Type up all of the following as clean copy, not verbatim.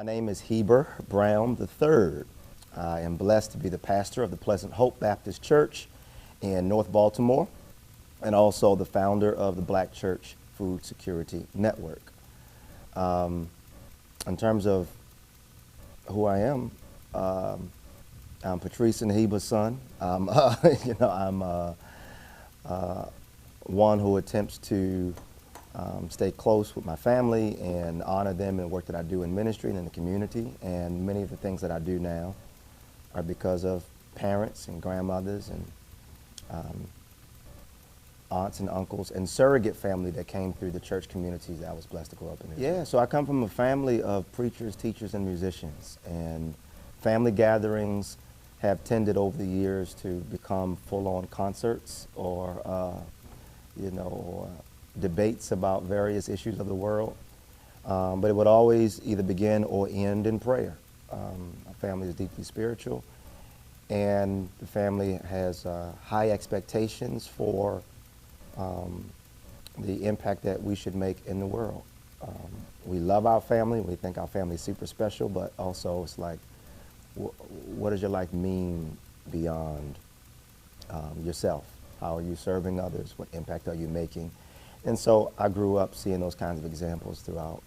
My name is Heber Brown III. I am blessed to be the pastor of the Pleasant Hope Baptist Church in North Baltimore and also the founder of the Black Church Food Security Network. In terms of who I am, I'm Patrice and Heber's son. I'm one who attempts to stay close with my family and honor them in the work that I do in ministry and in the community. And many of the things that I do now are because of parents and grandmothers and aunts and uncles and surrogate family that came through the church communities that I was blessed to grow up in. Yeah, so I come from a family of preachers, teachers, and musicians. And family gatherings have tended over the years to become full-on concerts or debates about various issues of the world. But it would always either begin or end in prayer. My family is deeply spiritual, and the family has high expectations for the impact that we should make in the world. We love our family. We think our family is super special, but also it's like, what does your life mean beyond yourself? How are you serving others? What impact are you making? And so I grew up seeing those kinds of examples throughout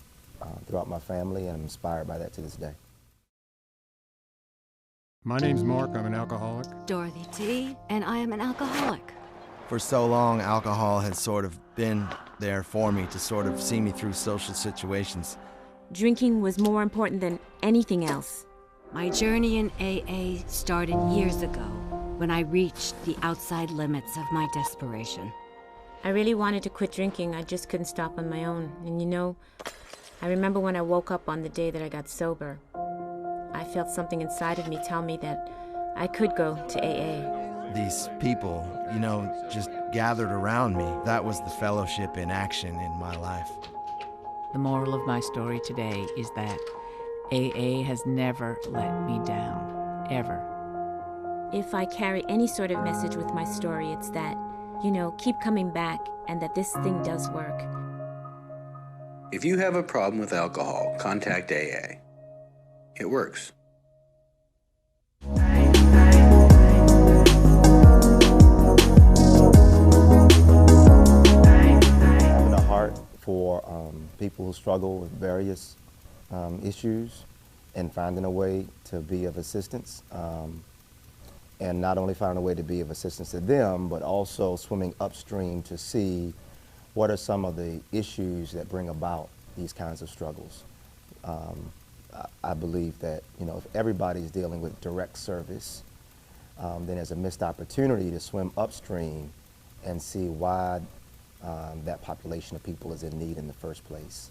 my family, and I'm inspired by that to this day. My name's Mark, I'm an alcoholic. Dorothy T., and I am an alcoholic. For so long, alcohol has sort of been there for me to sort of see me through social situations. Drinking was more important than anything else. My journey in AA started years ago when I reached the outside limits of my desperation. I really wanted to quit drinking, I just couldn't stop on my own. And I remember when I woke up on the day that I got sober, I felt something inside of me tell me that I could go to AA. These people, just gathered around me. That was the fellowship in action in my life. The moral of my story today is that AA has never let me down, ever. If I carry any sort of message with my story, it's that, keep coming back and that this thing does work. If you have a problem with alcohol, contact AA. It works. Having a heart for people who struggle with various issues and finding a way to be of assistance. And not only finding a way to be of assistance to them, but also swimming upstream to see what are some of the issues that bring about these kinds of struggles. I believe that, if everybody's dealing with direct service, then there's a missed opportunity to swim upstream and see why that population of people is in need in the first place.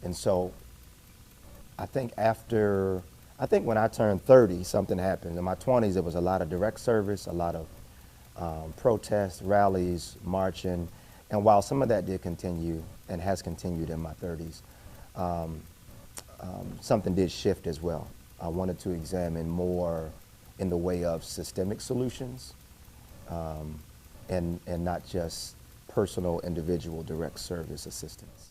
And so I think when I turned 30, something happened. In my 20s, there was a lot of direct service, a lot of protests, rallies, marching. And while some of that did continue and has continued in my 30s, something did shift as well. I wanted to examine more in the way of systemic solutions and not just personal, individual, direct service assistance.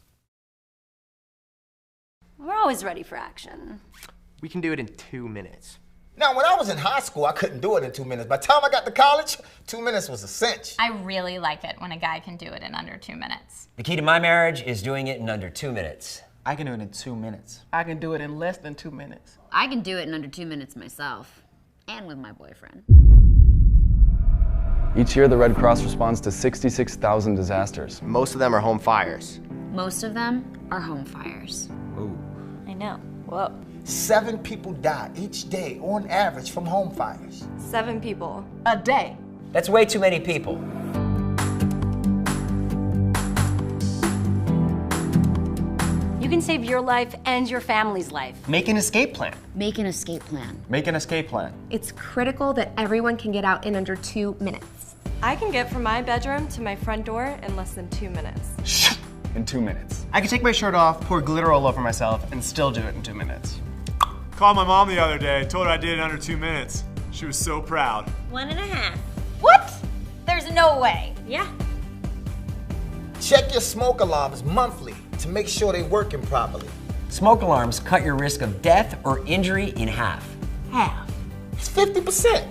We're always ready for action. We can do it in 2 minutes. Now, when I was in high school, I couldn't do it in 2 minutes. By the time I got to college, 2 minutes was a cinch. I really like it when a guy can do it in under 2 minutes. The key to my marriage is doing it in under 2 minutes. I can do it in 2 minutes. I can do it in less than 2 minutes. I can do it in under 2 minutes myself, and with my boyfriend. Each year, the Red Cross responds to 66,000 disasters. Most of them are home fires. Most of them are home fires. Ooh. I know. Whoa. 7 people die each day, on average, from home fires. 7 people. A day. That's way too many people. You can save your life and your family's life. Make an escape plan. Make an escape plan. Make an escape plan. It's critical that everyone can get out in under 2 minutes. I can get from my bedroom to my front door in less than 2 minutes. In 2 minutes. I can take my shirt off, pour glitter all over myself, and still do it in 2 minutes. Called my mom the other day, told her I did it in under 2 minutes. She was so proud. 1.5. What? There's no way. Yeah. Check your smoke alarms monthly to make sure they're working properly. Smoke alarms cut your risk of death or injury in half. Half? It's 50%.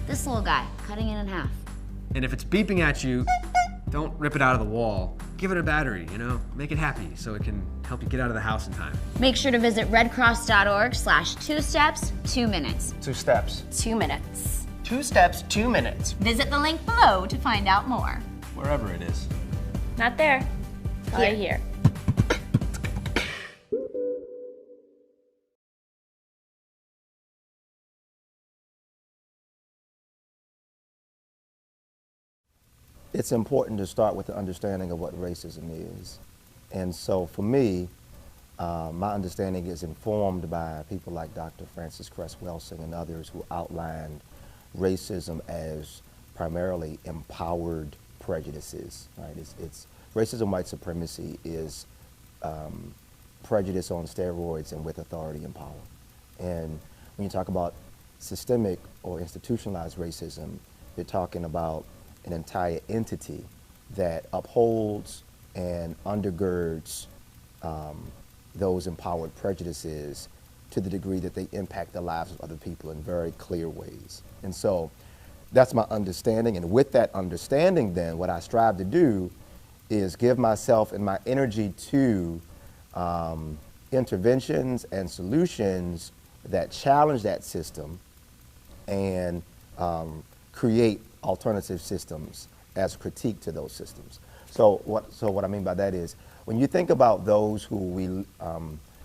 This little guy, cutting it in half. And if it's beeping at you, don't rip it out of the wall. Give it a battery, you know? Make it happy so it can help you get out of the house in time. Make sure to visit redcross.org/2steps, 2 minutes. 2 steps. 2 minutes. 2 steps, 2 minutes. Visit the link below to find out more. Wherever it is. Not there. Here. It's important to start with the understanding of what racism is. And so for me, my understanding is informed by people like Dr. Francis Cress Welsing and others who outlined racism as primarily empowered prejudices, right? It's racism, white supremacy is prejudice on steroids and with authority and power. And when you talk about systemic or institutionalized racism, you're talking about an entire entity that upholds and undergirds those empowered prejudices to the degree that they impact the lives of other people in very clear ways. And so that's my understanding. And with that understanding, then, what I strive to do is give myself and my energy to interventions and solutions that challenge that system and create alternative systems as critique to those systems. So what I mean by that is, when you think about those who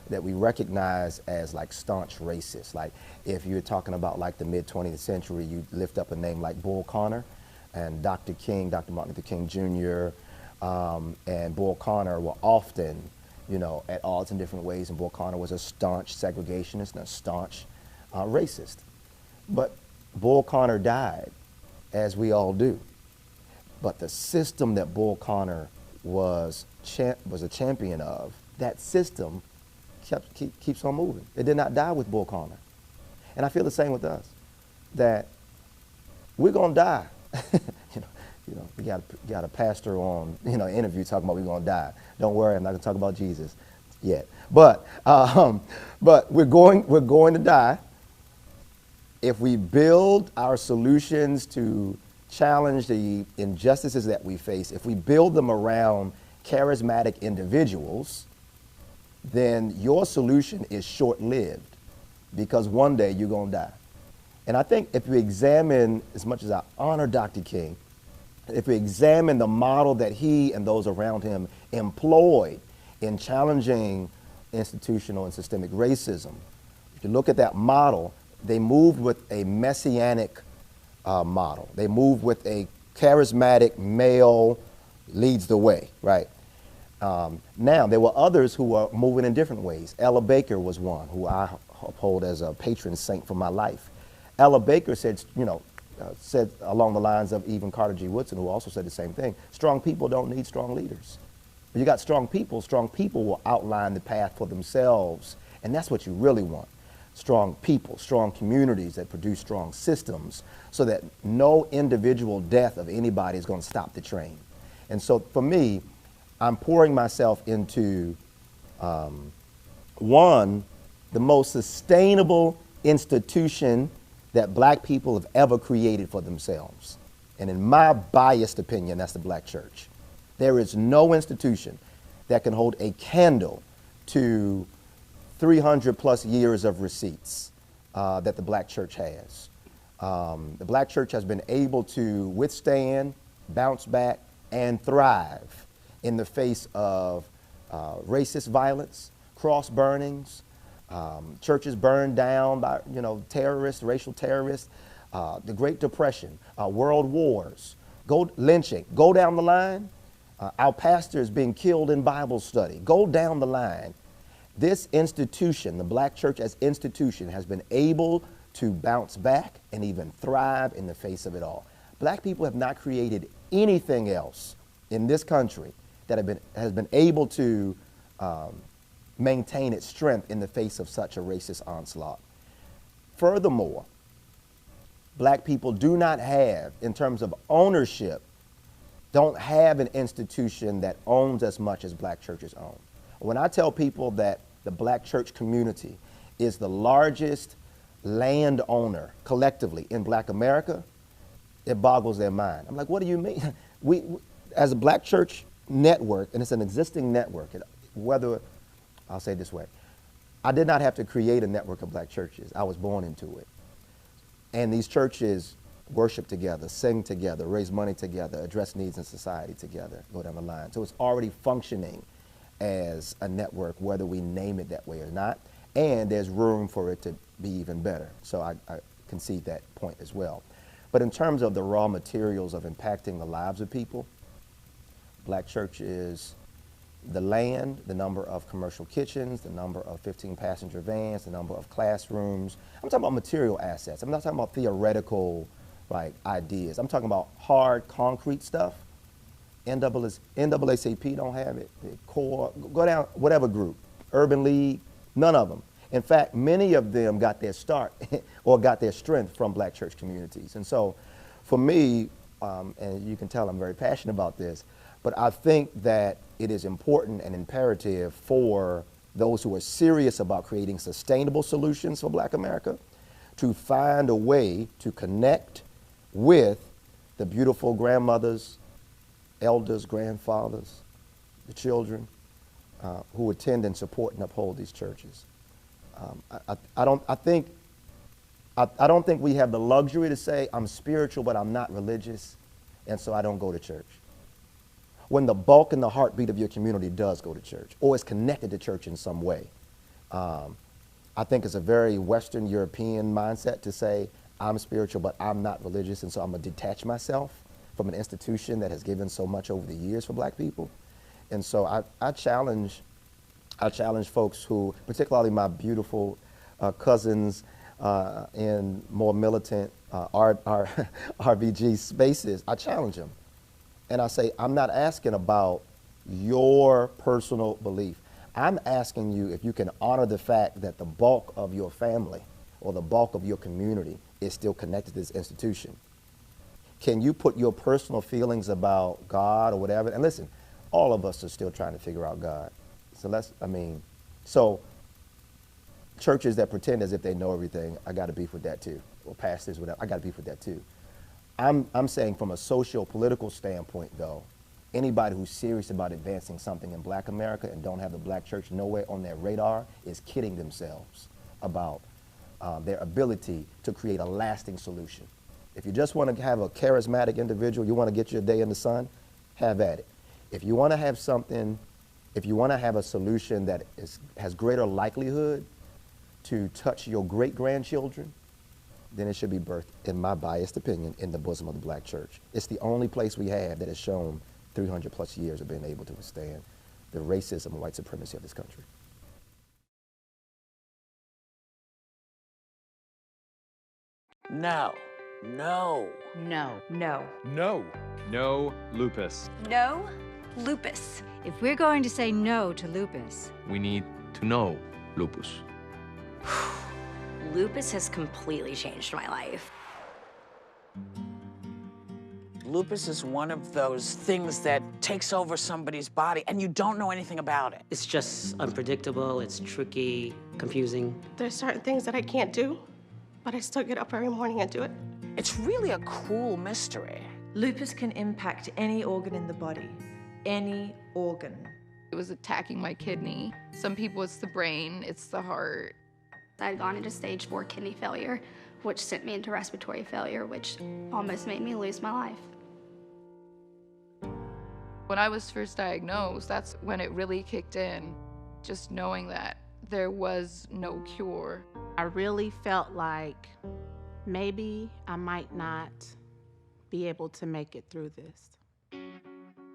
that we recognize as like staunch racists, like if you're talking about like the mid-20th century, you lift up a name like Bull Connor and Dr. King, Dr. Martin Luther King Jr., and Bull Connor were often, you know, at odds in different ways, and Bull Connor was a staunch segregationist and a staunch racist. But Bull Connor died, as we all do. But the system that Bull Connor was a champion of, that system keeps on moving. It did not die with Bull Connor. And I feel the same with us, that we're gonna die. We got a pastor on, interview talking about we're gonna die. Don't worry, I'm not gonna talk about Jesus yet. But we're going to die. If we build our solutions to challenge the injustices that we face, if we build them around charismatic individuals, then your solution is short-lived, because one day you're going to die. And I think if we examine, as much as I honor Dr. King, if we examine the model that he and those around him employed in challenging institutional and systemic racism, if you look at that model, they moved with a messianic model. They moved with a charismatic male leads the way, right? Now, there were others who were moving in different ways. Ella Baker was one who I uphold as a patron saint for my life. Ella Baker said, said along the lines of even Carter G. Woodson, who also said the same thing, strong people don't need strong leaders. When you got strong people will outline the path for themselves, and that's what you really want. Strong people, strong communities that produce strong systems so that no individual death of anybody is going to stop the train. And so for me, I'm pouring myself into, one, the most sustainable institution that black people have ever created for themselves. And in my biased opinion, that's the black church. There is no institution that can hold a candle to 300 plus years of receipts that the black church has. The black church has been able to withstand, bounce back, and thrive in the face of racist violence, cross burnings, churches burned down by terrorists, racial terrorists, the Great Depression, world wars, lynching, go down the line, our pastors being killed in Bible study, go down the line. This institution, the black church as institution, has been able to bounce back and even thrive in the face of it all. Black people have not created anything else in this country that has been able to maintain its strength in the face of such a racist onslaught. Furthermore, black people do not have, in terms of ownership, don't have an institution that owns as much as black churches own. When I tell people that the black church community is the largest landowner collectively in black America, it boggles their mind. I'm like, what do you mean? We as a black church network, and it's an existing network, whether, I'll say it this way, I did not have to create a network of black churches. I was born into it. And these churches worship together, sing together, raise money together, address needs in society together, go down the line. So it's already functioning as a network, whether we name it that way or not. And there's room for it to be even better. So I concede that point as well. But in terms of the raw materials of impacting the lives of people, black church is the land, the number of commercial kitchens, the number of 15-passenger vans, the number of classrooms. I'm talking about material assets. I'm not talking about theoretical ideas. I'm talking about hard, concrete stuff. NAACP don't have it. The CORE, go down, whatever group, Urban League, none of them. In fact, many of them got their start or got their strength from black church communities. And so for me, and you can tell I'm very passionate about this, but I think that it is important and imperative for those who are serious about creating sustainable solutions for black America to find a way to connect with the beautiful grandmothers, elders, grandfathers, the children who attend and support and uphold these churches. I don't think we have the luxury to say I'm spiritual but I'm not religious, and so I don't go to church. When the bulk and the heartbeat of your community does go to church or is connected to church in some way, I think it's a very Western European mindset to say I'm spiritual but I'm not religious, and so I'm gonna detach myself from an institution that has given so much over the years for black people. And so I challenge folks who, particularly my beautiful cousins in more militant RBG spaces, I challenge them. And I say, I'm not asking about your personal belief. I'm asking you if you can honor the fact that the bulk of your family or the bulk of your community is still connected to this institution. Can you put your personal feelings about God or whatever? And listen, all of us are still trying to figure out God. So churches that pretend as if they know everything, I got to beef with that too. Or pastors, whatever, I got to beef with that too. I'm saying from a socio-political standpoint though, anybody who's serious about advancing something in black America and don't have the black church nowhere on their radar is kidding themselves about their ability to create a lasting solution. If you just want to have a charismatic individual, you want to get your day in the sun, have at it. If you want to have something, if you want to have a solution that has greater likelihood to touch your great-grandchildren, then it should be birthed, in my biased opinion, in the bosom of the black church. It's the only place we have that has shown 300 plus years of being able to withstand the racism and white supremacy of this country. No. No. No. No. No. No lupus. No lupus. If we're going to say no to lupus, we need to know lupus. Lupus has completely changed my life. Lupus is one of those things that takes over somebody's body and you don't know anything about it. It's just unpredictable, it's tricky, confusing. There's certain things that I can't do, but I still get up every morning and do it. It's really a cruel mystery. Lupus can impact any organ in the body, any organ. It was attacking my kidney. Some people it's the brain, it's the heart. I had gone into stage 4 kidney failure, which sent me into respiratory failure, which almost made me lose my life. When I was first diagnosed, that's when it really kicked in, just knowing that there was no cure. I really felt like maybe I might not be able to make it through this.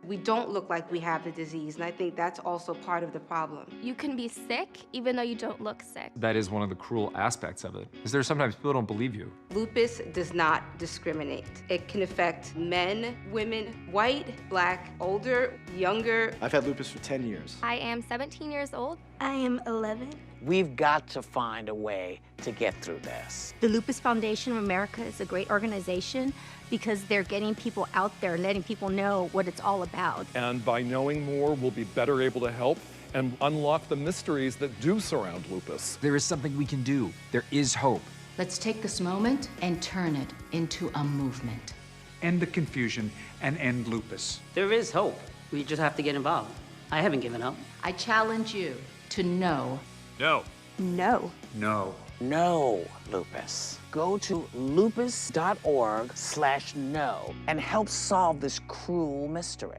We don't look like we have the disease, and I think that's also part of the problem. You can be sick even though you don't look sick. That is one of the cruel aspects of it, is there sometimes people don't believe you. Lupus does not discriminate. It can affect men, women, white, black, older, younger. I've had lupus for 10 years. I am 17 years old. I am 11. We've got to find a way to get through this. The Lupus Foundation of America is a great organization because they're getting people out there and letting people know what it's all about. And by knowing more, we'll be better able to help and unlock the mysteries that do surround lupus. There is something we can do. There is hope. Let's take this moment and turn it into a movement. End the confusion and end lupus. There is hope. We just have to get involved. I haven't given up. I challenge you to know. No. No. No. No, lupus. Go to lupus.org/no and help solve this cruel mystery.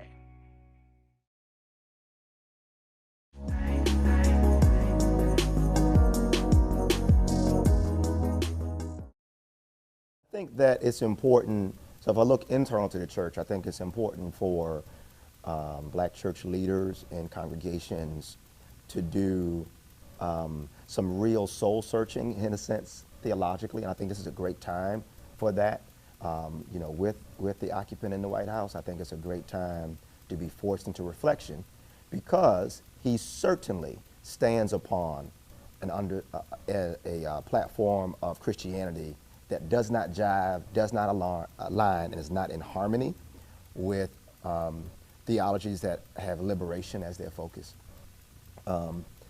I think that it's important, so if I look internal to the church, I think it's important for black church leaders and congregations to do some real soul searching, in a sense, theologically, and I think this is a great time for that. You know, with the occupant in the White House, I think it's a great time to be forced into reflection, because he certainly stands upon a platform of Christianity that does not jive, does not align, and is not in harmony with theologies that have liberation as their focus.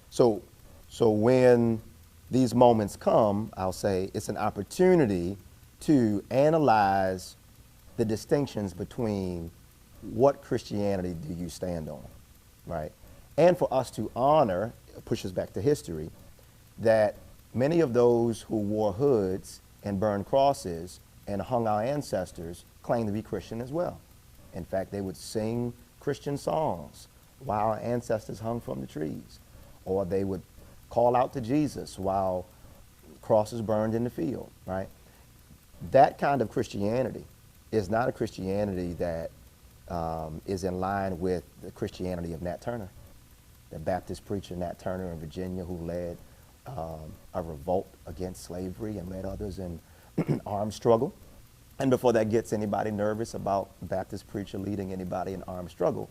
So when these moments come, I'll say it's an opportunity to analyze the distinctions between what Christianity do you stand on, right? And for us to honor, pushes back to history, that many of those who wore hoods and burned crosses and hung our ancestors claimed to be Christian as well. In fact, they would sing Christian songs while our ancestors hung from the trees, or they would call out to Jesus while crosses burned in the field, right? That kind of Christianity is not a Christianity that is in line with the Christianity of Nat Turner, the Baptist preacher Nat Turner in Virginia, who led a revolt against slavery and led others in armed struggle. And before that gets anybody nervous about Baptist preacher leading anybody in armed struggle,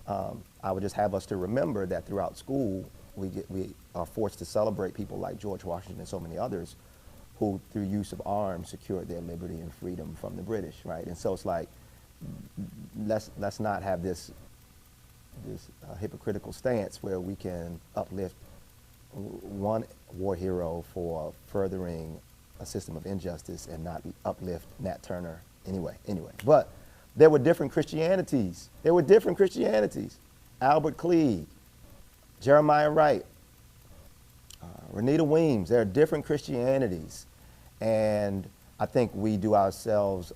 I would just have us to remember that throughout school, we are forced to celebrate people like George Washington and so many others who, through use of arms, secured their liberty and freedom from the British, right? And so it's like, let's not have this hypocritical stance where we can uplift one war hero for furthering a system of injustice and not uplift Nat Turner anyway. But there were different Christianities. Albert Cleage, Jeremiah Wright, Renita Weems. There are different Christianities, and I think we do ourselves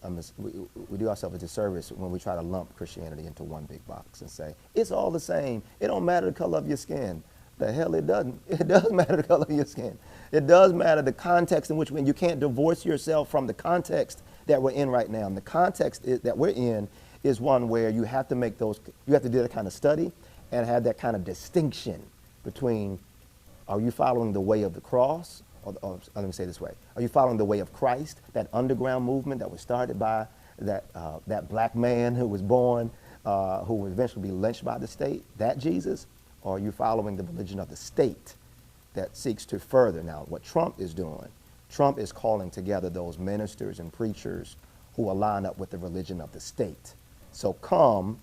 we do ourselves a disservice when we try to lump Christianity into one big box and say it's all the same. It don't matter the color of your skin. The hell it doesn't. It does matter the color of your skin. It does matter the context in which you can't divorce yourself from the context that we're in right now. And the context that we're in is one where you have to make those, you have to do that kind of study and have that kind of distinction between, are you following the way of the cross? Or let me say it this way. Are you following the way of Christ, that underground movement that was started by that black man who was born, who would eventually be lynched by the state, that Jesus? Or are you following the religion of the state that seeks to further? Now, what Trump is doing, Trump is calling together those ministers and preachers who align up with the religion of the state. So come,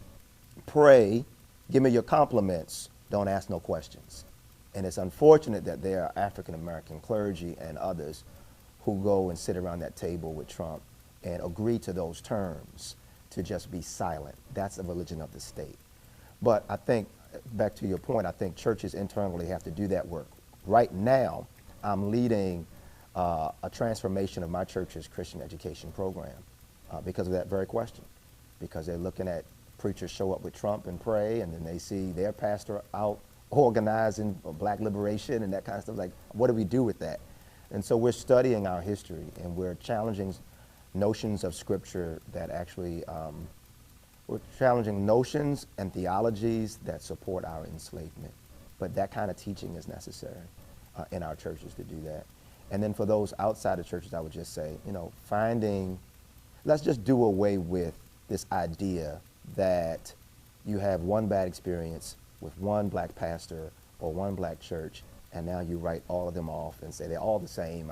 pray, give me your compliments, don't ask no questions. And it's unfortunate that there are African-American clergy and others who go and sit around that table with Trump and agree to those terms to just be silent. That's a religion of the state. But I think, back to your point, I think churches internally have to do that work. Right now, I'm leading a transformation of my church's Christian education program because of that very question. Because they're looking at preachers show up with Trump and pray, and then they see their pastor out organizing black liberation and that kind of stuff. Like, what do we do with that? And so we're studying our history, and we're challenging notions of Scripture that actually, we're challenging notions and theologies that support our enslavement. But that kind of teaching is necessary in our churches to do that. And then for those outside of churches, I would just say, you know, let's just do away with this idea that you have one bad experience with one black pastor or one black church, and now you write all of them off and say they're all the same.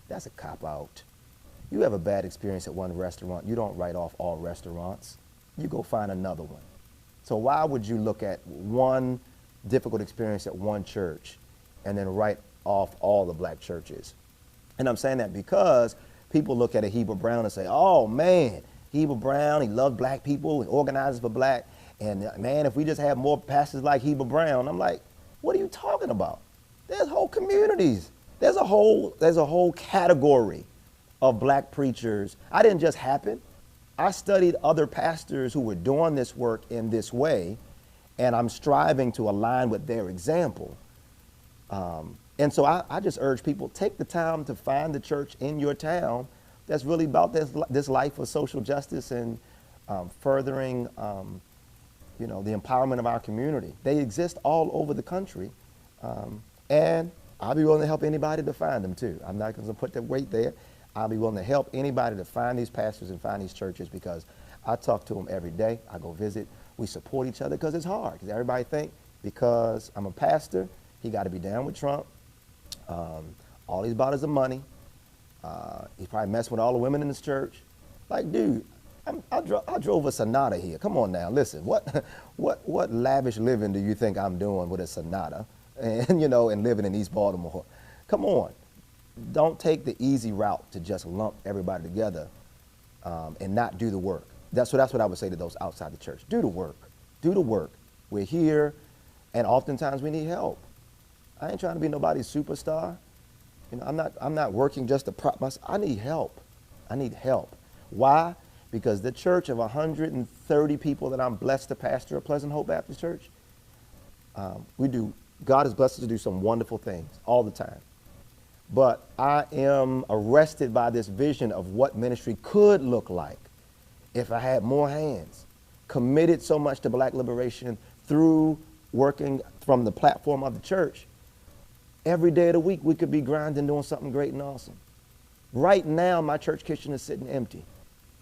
That's a cop-out. You have a bad experience at one restaurant, you don't write off all restaurants. You go find another one. So why would you look at one difficult experience at one church and then write off all the black churches. And I'm saying that because people look at a Heber Brown and say, oh man, Heber Brown, he loved black people, he organizes for black, and man, if we just have more pastors like Heber Brown, I'm like, what are you talking about? There's whole communities. There's a whole category of black preachers. I didn't just happen. I studied other pastors who were doing this work in this way, and I'm striving to align with their example. And so I just urge people, take the time to find the church in your town that's really about this life of social justice and furthering the empowerment of our community. They exist all over the country, and I'll be willing to help anybody to find them too. I'm not going to put the weight there. I'll be willing to help anybody to find these pastors and find these churches, because I talk to them every day. I go visit. We support each other because it's hard. Because everybody think because I'm a pastor, he got to be down with Trump. All he's about is the money. He probably messing with all the women in his church. Like, dude, I drove a Sonata here. Come on now, listen. What lavish living do you think I'm doing with a Sonata, and and living in East Baltimore? Come on. Don't take the easy route to just lump everybody together and not do the work. That's what I would say to those outside the church. Do the work. Do the work. We're here, and oftentimes we need help. I ain't trying to be nobody's superstar. I'm not working just to prop myself. I need help. I need help. Why? Because the church of 130 people that I'm blessed to pastor at Pleasant Hope Baptist Church, God has blessed us to do some wonderful things all the time. But I am arrested by this vision of what ministry could look like if I had more hands, committed so much to black liberation through working from the platform of the church. Every day of the week, we could be grinding, doing something great and awesome. Right now, my church kitchen is sitting empty.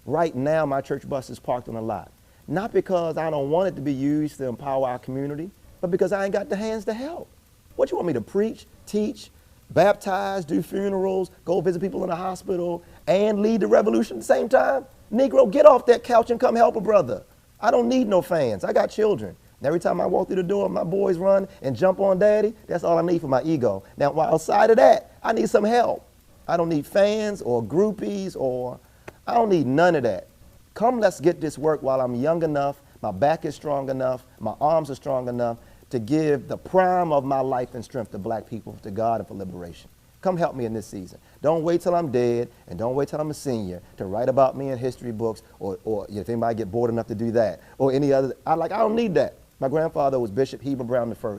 Right now, my church bus is parked on a lot. Not because I don't want it to be used to empower our community, but because I ain't got the hands to help. What, you want me to preach, teach, baptize, do funerals, go visit people in the hospital, and lead the revolution at the same time? Negro, get off that couch and come help a brother. I don't need no fans. I got children. And every time I walk through the door, my boys run and jump on daddy. That's all I need for my ego. Now, outside of that, I need some help. I don't need fans or groupies, or I don't need none of that. Come, let's get this work while I'm young enough, my back is strong enough, my arms are strong enough to give the prime of my life and strength to black people, to God, and for liberation. Come help me in this season. Don't wait till I'm dead, and don't wait till I'm a senior to write about me in history books, or if anybody get bored enough to do that, or any other. I don't need that. My grandfather was Bishop Heber Brown I,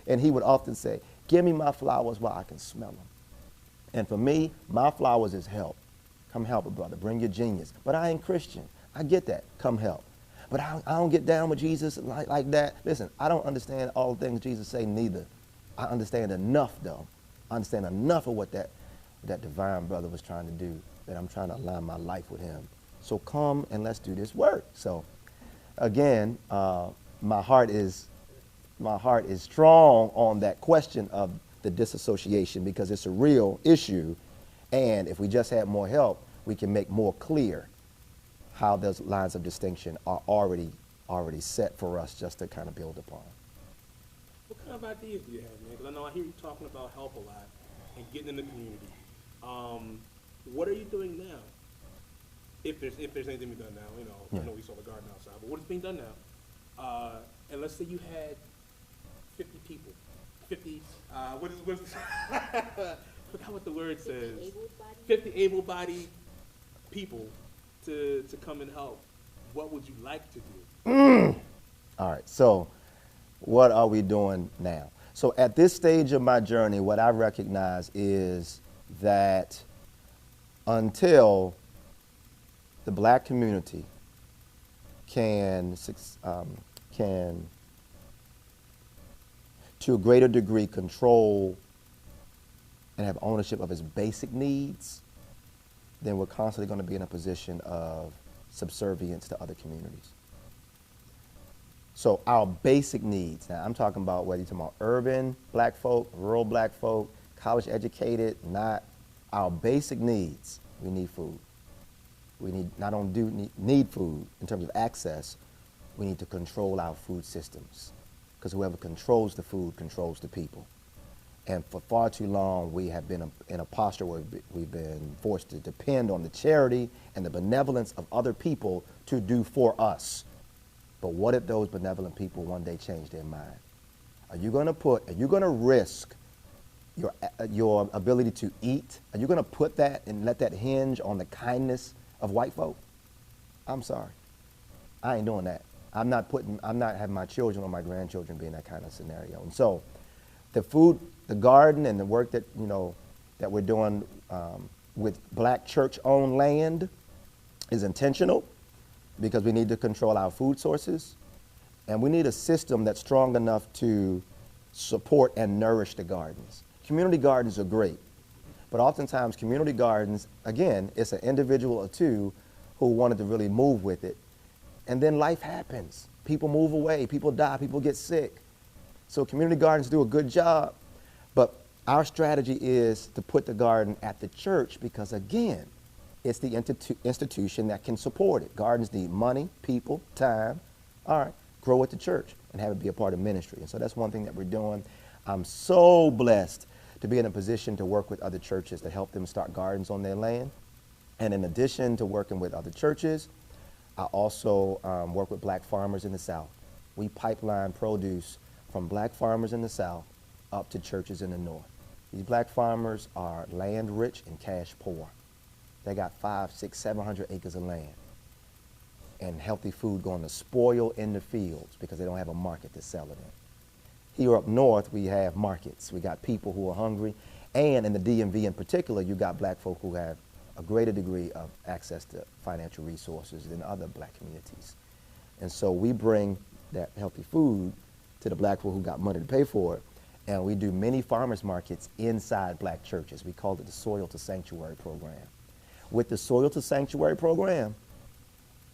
and he would often say, give me my flowers while I can smell them. And for me, my flowers is help. Come help a brother, bring your genius. But I ain't Christian. I get that, come help. But I don't get down with Jesus like that. Listen, I don't understand all the things Jesus say neither. I understand enough though. I understand enough of what that divine brother was trying to do, that I'm trying to align my life with him. So come and let's do this work. So again, my heart is strong on that question of the disassociation, because it's a real issue, and if we just had more help, we can make more clear how those lines of distinction are already set for us just to kind of build upon. What kind of ideas do you have, man? Because I know I hear you talking about help a lot and getting in the community. What are you doing now? If there's anything being done now, I know we saw the garden outside, but what is being done now? And let's say you had 50 people, 50. What is forgot what the word says. 50 able-bodied people to come and help. What would you like to do? All right. So, what are we doing now? So, at this stage of my journey, what I recognize is that until the black community can to a greater degree control and have ownership of its basic needs, then we're constantly going to be in a position of subservience to other communities. So our basic needs, now I'm talking about whether you're talking about urban black folk, rural black folk, college educated, not, our basic needs, we need food. We need, not only need food in terms of access, we need to control our food systems. because whoever controls the food controls the people. And for far too long, we have been in a posture where we've been forced to depend on the charity and the benevolence of other people to do for us. But what if those benevolent people one day change their mind? Are you going to risk your ability to eat? Are you going to put that and let that hinge on the kindness of white folk? I'm sorry. I ain't doing that. I'm not having my children or my grandchildren be in that kind of scenario. And so the food, the garden, and the work that, that we're doing with black church-owned land is intentional, because we need to control our food sources, and we need a system that's strong enough to support and nourish the gardens. Community gardens are great, but oftentimes community gardens, again, it's an individual or two who wanted to really move with it, and then life happens. People move away, people die, people get sick. So community gardens do a good job, but our strategy is to put the garden at the church because, again, it's the institution that can support it. Gardens need money, people, time. All right, grow at the church and have it be a part of ministry. And so that's one thing that we're doing. I'm so blessed to be in a position to work with other churches to help them start gardens on their land. And in addition to working with other churches, I also work with black farmers in the South. We pipeline produce from black farmers in the South up to churches in the North. These black farmers are land rich and cash poor. They got 500, 600, 700 acres of land and healthy food going to spoil in the fields because they don't have a market to sell it in. Here up north, we have markets. We got people who are hungry, and in the DMV in particular, you got black folk who have a greater degree of access to financial resources than other black communities. And so we bring that healthy food to the black folk who got money to pay for it, and we do many farmers markets inside black churches. We call it the Soil to Sanctuary program. With the Soil to Sanctuary program,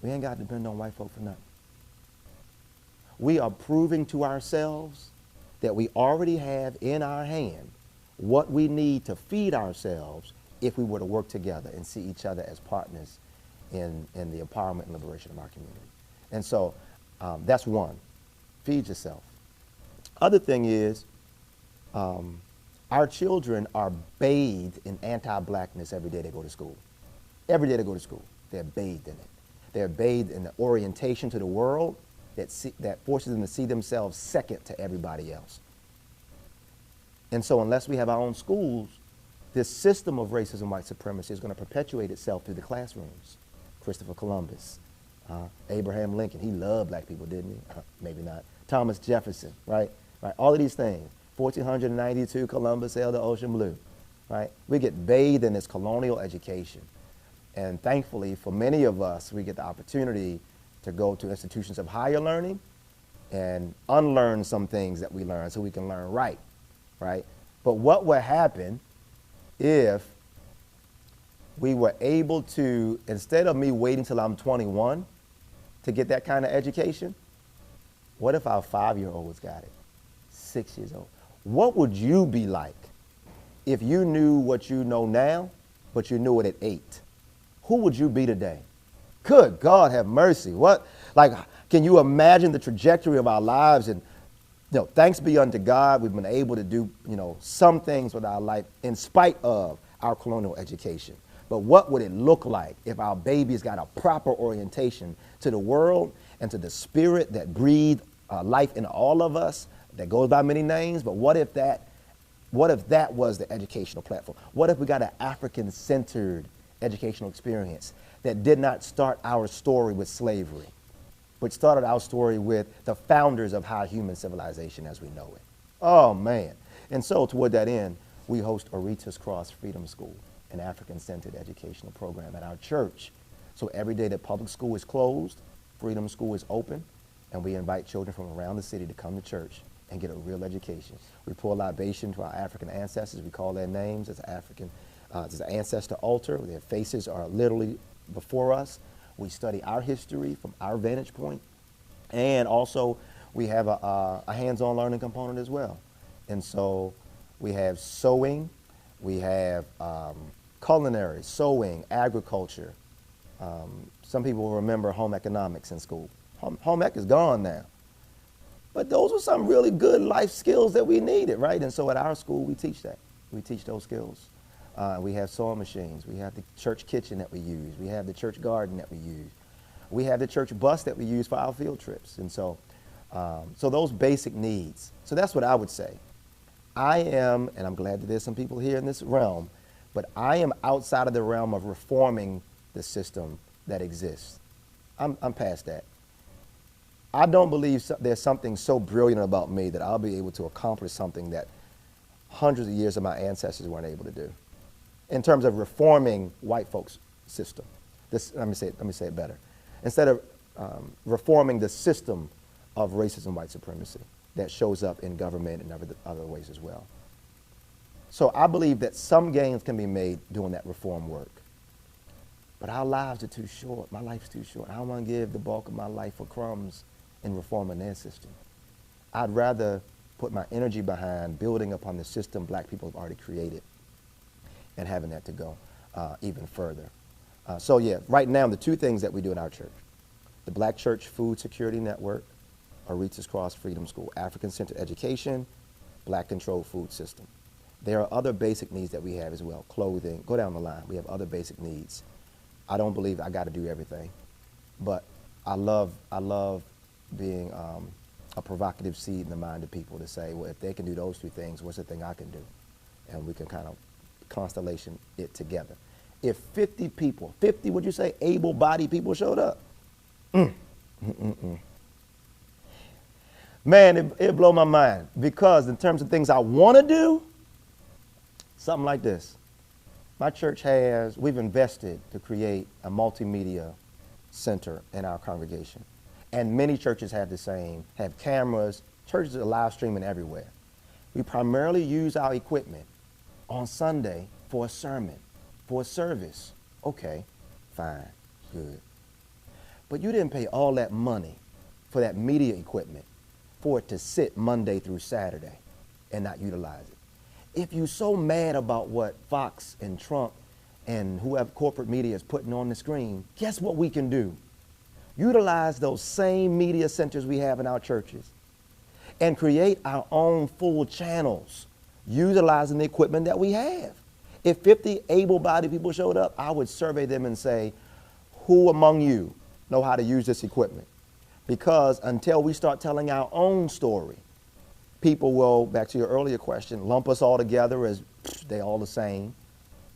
we ain't got to depend on white folk for nothing. We are proving to ourselves that we already have in our hand what we need to feed ourselves if we were to work together and see each other as partners in the empowerment and liberation of our community. And so that's one, feed yourself. Other thing is, our children are bathed in anti-blackness every day they go to school. Every day they go to school, they're bathed in it. They're bathed in the orientation to the world that forces them to see themselves second to everybody else. And so unless we have our own schools, this system of racism, white supremacy is going to perpetuate itself through the classrooms. Christopher Columbus, Abraham Lincoln, he loved black people, didn't he? Maybe not. Thomas Jefferson, right? All of these things. 1492, Columbus sailed the ocean blue, right? We get bathed in this colonial education. And thankfully, for many of us, we get the opportunity to go to institutions of higher learning and unlearn some things that we learn so we can learn right? But what would happen if we were able to, instead of me waiting till I'm 21 to get that kind of education, what if our 5-year-olds got it, 6 years old? What would you be like if you knew what you know now, but you knew it at 8? Who would you be today? Good God, have mercy. What, can you imagine the trajectory of our lives? And, thanks be unto God, we've been able to do, some things with our life in spite of our colonial education. But what would it look like if our babies got a proper orientation to the world and to the spirit that breathed life in all of us, that goes by many names? But what if that was the educational platform? What if we got an African-centered educational experience that did not start our story with slavery, but started our story with the founders of high human civilization as we know it? Oh, man. And so toward that end, we host Orita's Cross Freedom School, an African-centered educational program at our church. So every day that public school is closed, Freedom School is open, and we invite children from around the city to come to church and get a real education. We pour libation to our African ancestors. We call their names as African. There's an ancestor altar. Their faces are literally before us. We study our history from our vantage point. And also, we have a hands-on learning component as well. And so we have sewing, we have culinary, sewing, agriculture. Some people will remember home economics in school. Home ec is gone now. But those were some really good life skills that we needed, right? And so at our school, we teach that. We teach those skills. We have sewing machines. We have the church kitchen that we use. We have the church garden that we use. We have the church bus that we use for our field trips. And so, so those basic needs. So that's what I would say. I am, and I'm glad that there's some people here in this realm, but I am outside of the realm of reforming the system that exists. I'm past that. I don't believe there's something so brilliant about me that I'll be able to accomplish something that hundreds of years of my ancestors weren't able to do. In terms of reforming white folks' system. Let me say it better. Instead of reforming the system of racism, white supremacy that shows up in government and other ways as well. So I believe that some gains can be made doing that reform work. But our lives are too short. My life's too short. I don't want to give the bulk of my life for crumbs in reforming their system. I'd rather put my energy behind building upon the system black people have already created and having that to go even further. So yeah, right now the two things that we do in our church, the Black Church Food Security Network, Aretha's Cross Freedom School, African-centered education, black controlled food system. There are other basic needs that we have as well, clothing, go down the line. We have other basic needs. I don't believe I got to do everything, but I love being a provocative seed in the mind of people to say, well, if they can do those two things, what's the thing I can do? And we can kind of constellation it together. If 50 people, 50, would you say, able-bodied people showed up? Man, it'd blow my mind, because in terms of things I want to do, something like this. My church we've invested to create a multimedia center in our congregation. And many churches have the same, have cameras. Churches are live streaming everywhere. We primarily use our equipment on Sunday for a sermon, for a service. Okay, fine, good. But you didn't pay all that money for that media equipment for it to sit Monday through Saturday and not utilize it. If you're so mad about what Fox and Trump and whoever corporate media is putting on the screen, guess what we can do? Utilize those same media centers we have in our churches and create our own full channels utilizing the equipment that we have. If 50 able-bodied people showed up, I would survey them and say, who among you know how to use this equipment? Because until we start telling our own story, people will, back to your earlier question, lump us all together as they all the same,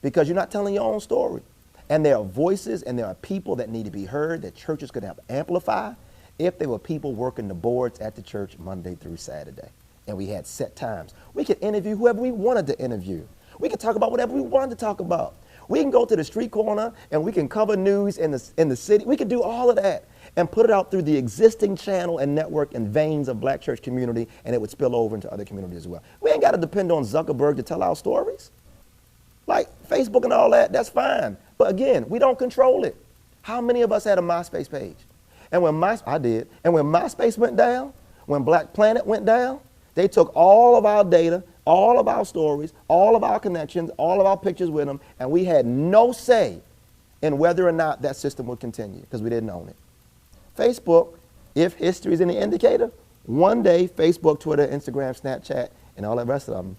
because you're not telling your own story. And there are voices and there are people that need to be heard that churches could help amplify if there were people working the boards at the church Monday through Saturday. And we had set times. We could interview whoever we wanted to interview. We could talk about whatever we wanted to talk about. We can go to the street corner and we can cover news in the city. We could do all of that and put it out through the existing channel and network and veins of black church community, and it would spill over into other communities as well. We ain't got to depend on Zuckerberg to tell our stories. Like Facebook and all that, that's fine. But again, we don't control it. How many of us had a MySpace page? And when I did. And when MySpace went down, when Black Planet went down, they took all of our data, all of our stories, all of our connections, all of our pictures with them, and we had no say in whether or not that system would continue because we didn't own it. Facebook, if history is any indicator, one day Facebook, Twitter, Instagram, Snapchat, and all the rest of them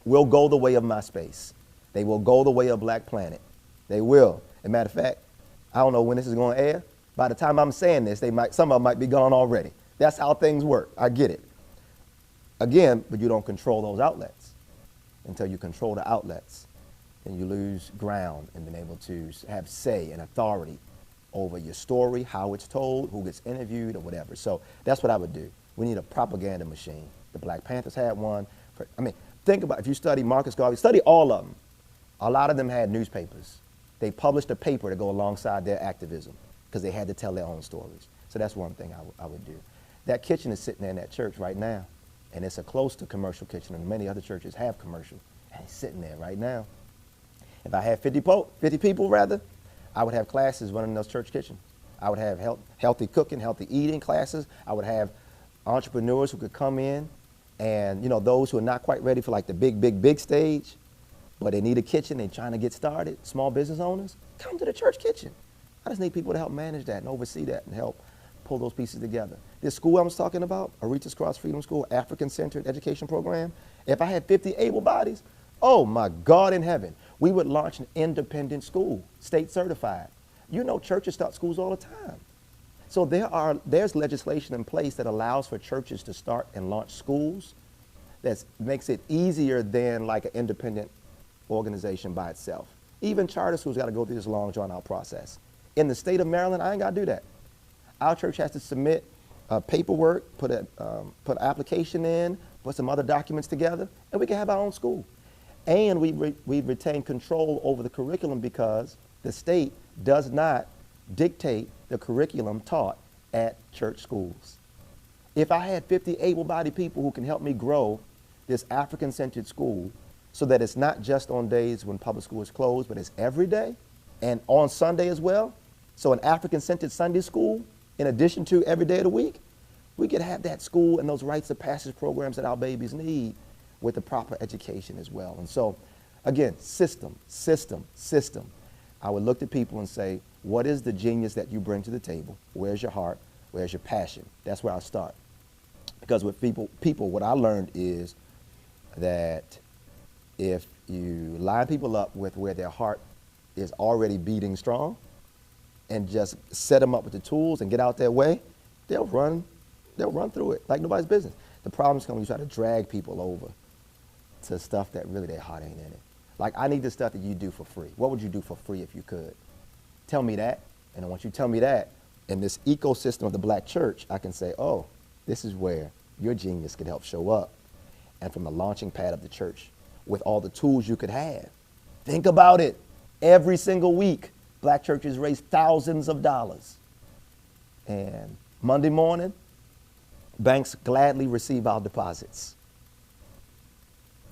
will go the way of MySpace. They will go the way of Black Planet. They will. As a matter of fact, I don't know when this is going to air. By the time I'm saying this, some of them might be gone already. That's how things work. I get it. Again, but you don't control those outlets. Until you control the outlets, then you lose ground in being able to have say and authority over your story, how it's told, who gets interviewed, or whatever. So that's what I would do. We need a propaganda machine. The Black Panthers had one. Think about, if you study Marcus Garvey, study all of them. A lot of them had newspapers. They published a paper to go alongside their activism because they had to tell their own stories. So that's one thing I would do. That kitchen is sitting there in that church right now, and it's a close to commercial kitchen, and many other churches have commercial, and it's sitting there right now. If I had 50 people, I would have classes running those church kitchens. I would have healthy cooking, healthy eating classes. I would have entrepreneurs who could come in, and those who are not quite ready for like the big stage, but they need a kitchen, they're trying to get started, small business owners, come to the church kitchen. I just need people to help manage that and oversee that and help pull those pieces together. This school I was talking about, Aretha's Cross Freedom School, African-centered education program, if I had 50 able bodies, oh my God in heaven, we would launch an independent school, state certified. You know, churches start schools all the time. So there's legislation in place that allows for churches to start and launch schools that makes it easier than like an independent organization by itself. Even charter schools got to go through this long drawn out process. In the state of Maryland, I ain't got to do that. Our church has to submit paperwork, put an application in, put some other documents together, and we can have our own school. And we retain control over the curriculum because the state does not dictate the curriculum taught at church schools. If I had 50 able-bodied people who can help me grow this African-centered school so that it's not just on days when public school is closed, but it's every day and on Sunday as well. So an African-centered Sunday school, in addition to every day of the week, we could have that school and those rites of passage programs that our babies need with the proper education as well. And so, again, system. I would look at people and say, what is the genius that you bring to the table? Where's your heart? Where's your passion? That's where I start. Because with people, what I learned is that if you line people up with where their heart is already beating strong and just set them up with the tools and get out their way, they'll run through it like nobody's business. The problems come when you try to drag people over to stuff that really their heart ain't in it. Like, I need the stuff that you do for free. What would you do for free if you could? Tell me that, and then once you tell me that, in this ecosystem of the black church, I can say, oh, this is where your genius could help show up. And from the launching pad of the church, with all the tools you could have. Think about it. Every single week, black churches raise thousands of dollars. And Monday morning, banks gladly receive our deposits.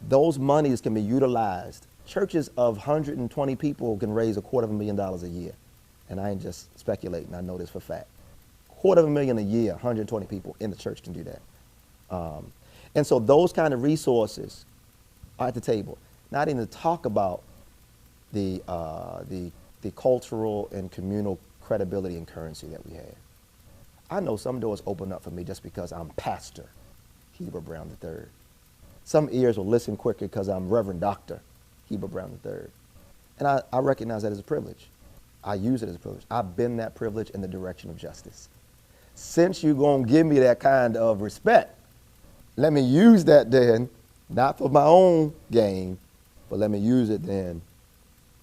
Those monies can be utilized. Churches of 120 people can raise $250,000 a year. And I ain't just speculating, I know this for a fact. $250,000 a year, 120 people in the church can do that. And so those kind of resources are at the table. Not even to talk about the cultural and communal credibility and currency that we have. I know some doors open up for me just because I'm Pastor Heber Brown III. Some ears will listen quicker because I'm Reverend Dr. Heber Brown III. And I recognize that as a privilege. I use it as a privilege. I've been that privilege in the direction of justice. Since you're going to give me that kind of respect, let me use that then, not for my own gain, but let me use it then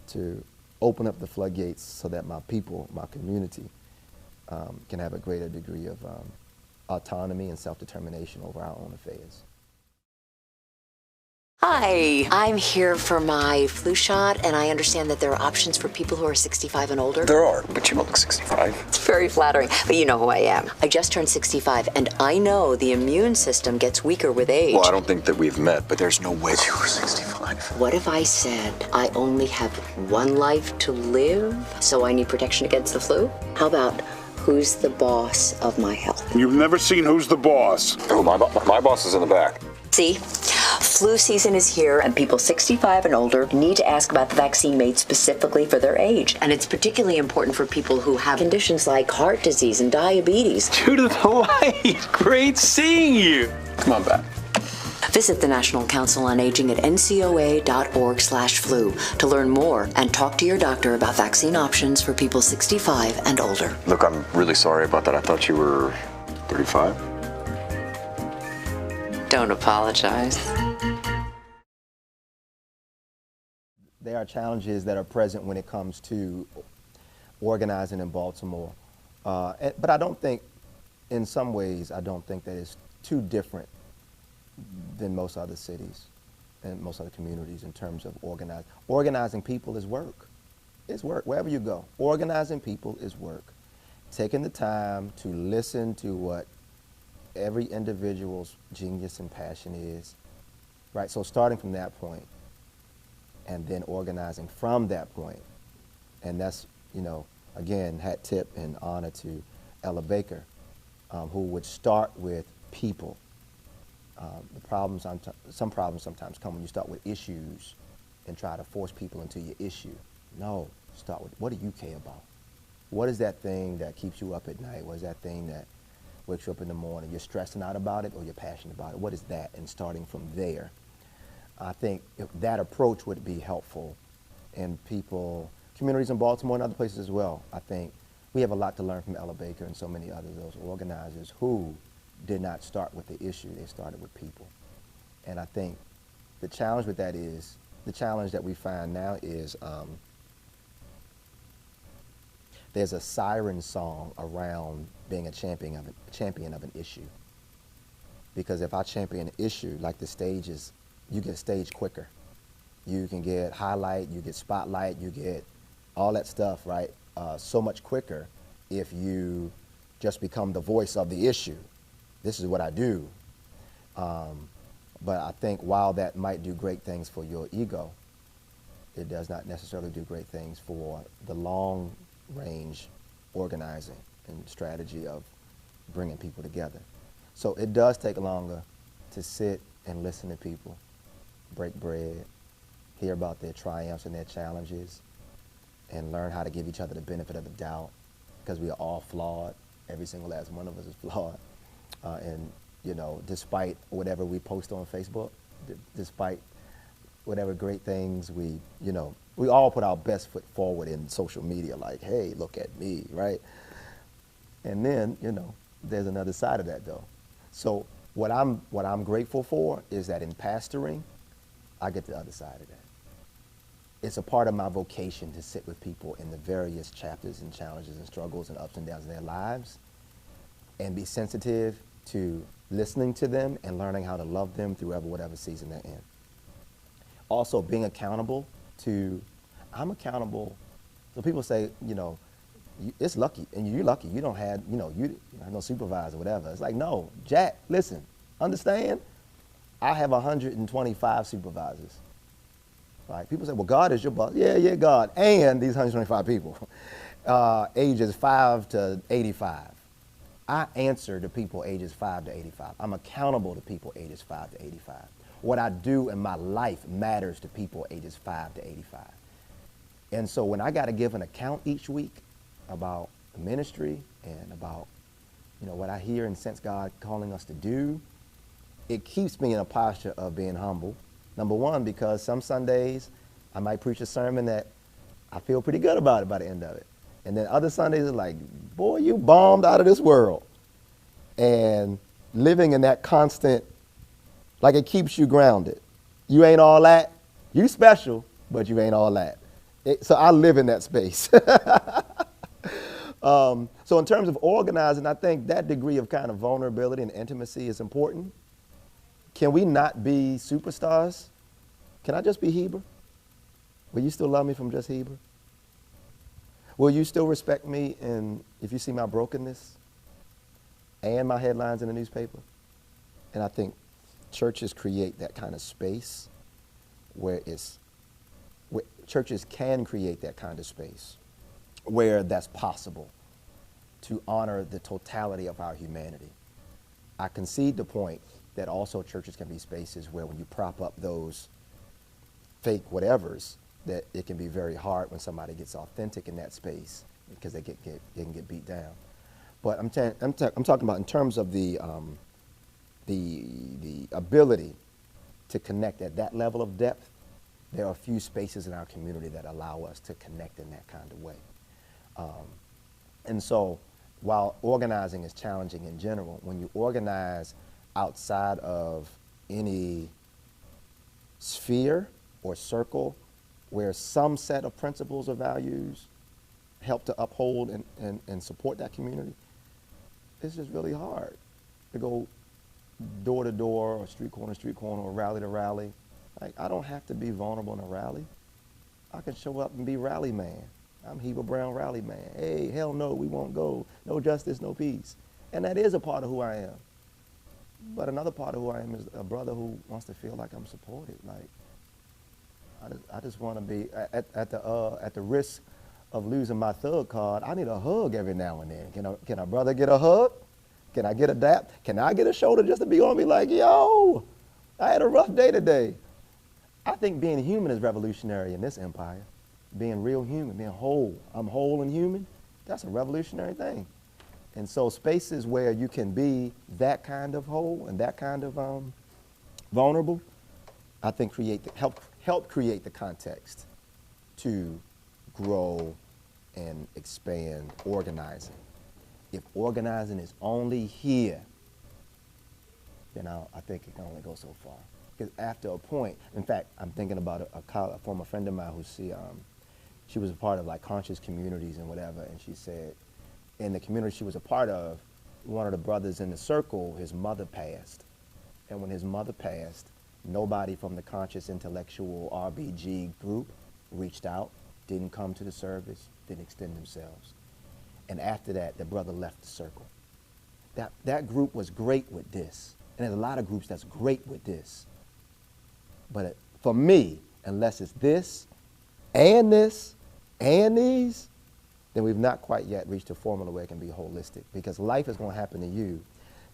to open up the floodgates so that my people, my community, can have a greater degree of autonomy and self-determination over our own affairs. Hi, I'm here for my flu shot, and I understand that there are options for people who are 65 and older. There are, but you don't look 65. It's very flattering, but you know who I am. I just turned 65, and I know the immune system gets weaker with age. Well, I don't think that we've met, but there's no way you were 65. What if I said I only have one life to live, so I need protection against the flu? How about who's the boss of my health? You've never seen Who's the Boss? Oh, my boss is in the back. See? Flu season is here, and people 65 and older need to ask about the vaccine made specifically for their age. And it's particularly important for people who have conditions like heart disease and diabetes. Judith, Hawaii, great seeing you. Come on back. Visit the National Council on Aging at ncoa.org/flu to learn more and talk to your doctor about vaccine options for people 65 and older. Look, I'm really sorry about that. I thought you were 35. Don't apologize. There are challenges that are present when it comes to organizing in Baltimore. But I don't think, in some ways, I don't think that it's too different than most other cities and most other communities in terms of organizing. Organizing people is work. It's work, wherever you go. Organizing people is work. Taking the time to listen to what every individual's genius and passion is, right? So starting from that point and then organizing from that point. And that's, you know, again, hat tip and honor to Ella Baker, who would start with people. Some problems sometimes come when you start with issues and try to force people into your issue. No, start with what do you care about? What is that thing that keeps you up at night? What is that thing that wakes you up in the morning? You're stressing out about it or you're passionate about it? What is that? And starting from there, I think if that approach would be helpful in communities in Baltimore and other places as well. I think we have a lot to learn from Ella Baker and so many others, those organizers who did not start with the issue, they started with people. And I think the challenge with that is, the challenge that we find now is there's a siren song around being a champion of an issue. Because if I champion an issue, like the stages, you get staged quicker. You can get highlight, you get spotlight, you get all that stuff, right? So much quicker if you just become the voice of the issue. This is what I do. But I think while that might do great things for your ego, it does not necessarily do great things for the long range organizing and strategy of bringing people together. So it does take longer to sit and listen to people, break bread, hear about their triumphs and their challenges, and learn how to give each other the benefit of the doubt, because we are all flawed. Every single last one of us is flawed. And you know, despite whatever we post on Facebook, despite whatever great things we all put our best foot forward in social media, like, hey, look at me, right? And then, there's another side of that though. So what I'm grateful for is that in pastoring, I get the other side of that. It's a part of my vocation to sit with people in the various chapters and challenges and struggles and ups and downs of their lives and be sensitive to listening to them and learning how to love them through whatever season they're in. Also being accountable I'm accountable. So people say, it's lucky, and you're lucky. You don't have, you have no supervisor or whatever. It's like, no, Jack, listen, understand? I have 125 supervisors. Like, people say, well, God is your boss. Yeah, God. And these 125 people, ages 5 to 85. I answer to people ages 5 to 85. I'm accountable to people ages 5 to 85. What I do in my life matters to people ages 5 to 85. And so when I got to give an account each week about the ministry and about, what I hear and sense God calling us to do, it keeps me in a posture of being humble. Number one, because some Sundays I might preach a sermon that I feel pretty good about it by the end of it. And then other Sundays are like, boy, you bombed out of this world. And living in that constant, like, it keeps you grounded. You ain't all that. You special, but you ain't all that. So I live in that space. So in terms of organizing, I think that degree of kind of vulnerability and intimacy is important. Can we not be superstars? Can I just be Heber? Will you still love me from just Heber? Will you still respect me if you see my brokenness and my headlines in the newspaper? And I think churches create that kind of space where churches can create that kind of space where that's possible to honor the totality of our humanity. I concede the point that also churches can be spaces where when you prop up those fake whatevers, that it can be very hard when somebody gets authentic in that space because they can get beat down. But I'm talking about in terms of the ability to connect at that level of depth. There are a few spaces in our community that allow us to connect in that kind of way. And so while organizing is challenging in general, when you organize outside of any sphere or circle where some set of principles or values help to uphold and support that community, it's just really hard to go door to door or street corner or rally to rally. Like, I don't have to be vulnerable in a rally. I can show up and be rally man. I'm Heber Brown rally man. Hey, hell no, we won't go. No justice, no peace. And that is a part of who I am. But another part of who I am is a brother who wants to feel like I'm supported. Like, I just want to be, at the risk of losing my thug card, I need a hug every now and then. Can a brother get a hug? Can I get a dap? Can I get a shoulder just to be on me like, yo, I had a rough day today. I think being human is revolutionary in this empire. Being real human, being whole. I'm whole and human. that's a revolutionary thing. And so spaces where you can be that kind of whole and that kind of vulnerable, I think help create the context to grow and expand organizing. If organizing is only here, then I think it can only go so far. Because after a point, in fact, I'm thinking about a former friend of mine who she was a part of like conscious communities and whatever, and she said in the community she was a part of, one of the brothers in the circle, his mother passed. And when his mother passed, nobody from the conscious intellectual RBG group reached out, didn't come to the service, didn't extend themselves. And after that, the brother left the circle. That group was great with this. And there's a lot of groups that's great with this. But for me, unless it's this and these, then we've not quite yet reached a formula where it can be holistic, because life is going to happen to you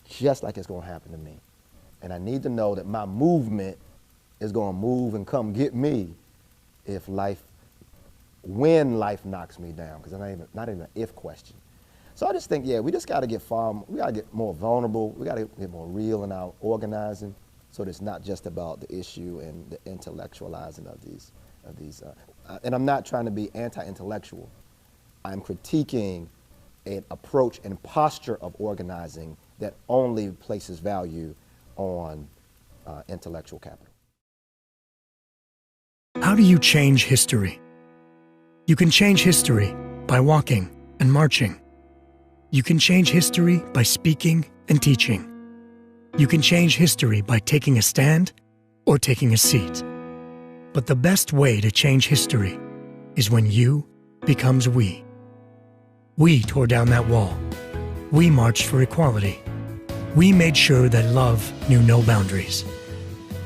just like it's going to happen to me. And I need to know that my movement is going to move and come get me when life knocks me down, because it's not even an if question. So I just think, yeah, we just got to get more vulnerable. We got to get more real in our organizing, so that it's not just about the issue and the intellectualizing of these. And I'm not trying to be anti-intellectual. I'm critiquing an approach and posture of organizing that only places value on intellectual capital. How do you change history? You can change history by walking and marching. You can change history by speaking and teaching. You can change history by taking a stand or taking a seat. But the best way to change history is when you becomes we. We tore down that wall. We marched for equality. We made sure that love knew no boundaries.